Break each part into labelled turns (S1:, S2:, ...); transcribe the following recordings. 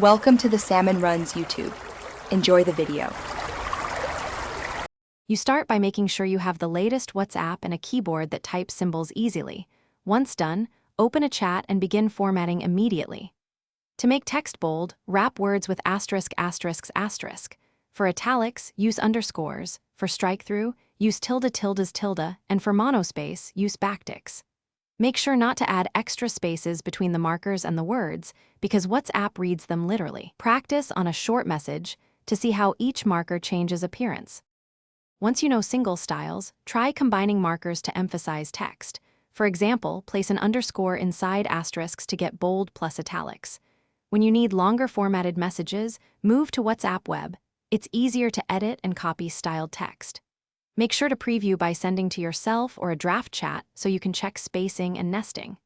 S1: Welcome to the Salmon Runs YouTube. Enjoy the video.
S2: You start by making sure you have the latest WhatsApp and a keyboard that types symbols easily. Once done, open a chat and begin formatting immediately. To make text bold, wrap words with asterisk, asterisks, asterisk. For italics, use underscores. For strike-through, use tilde, tildes, tilde, and for monospace, use backticks. Make sure not to add extra spaces between the markers and the words, because WhatsApp reads them literally. Practice on a short message to see how each marker changes appearance. Once you know single styles, try combining markers to emphasize text. For example, place an underscore inside asterisks to get bold plus italics. When you need longer formatted messages, move to WhatsApp Web. It's easier to edit and copy styled text. Make sure to preview by sending to yourself or a draft chat so you can check spacing and nesting.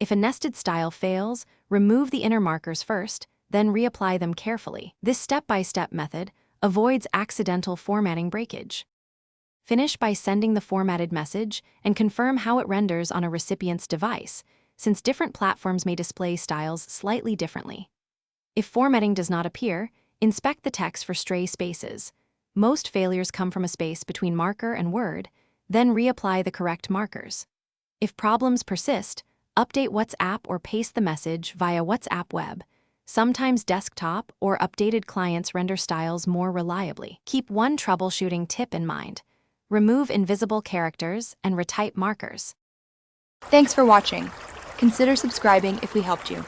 S2: If a nested style fails, remove the inner markers first, then reapply them carefully. This step-by-step method avoids accidental formatting breakage. Finish by sending the formatted message and confirm how it renders on a recipient's device, since different platforms may display styles slightly differently. If formatting does not appear, inspect the text for stray spaces. Most failures come from a space between marker and word, then reapply the correct markers. If problems persist, update WhatsApp or paste the message via WhatsApp Web. Sometimes desktop or updated clients render styles more reliably. Keep one troubleshooting tip in mind. Remove invisible characters and retype markers.
S1: Thanks for watching. Consider subscribing if we helped you.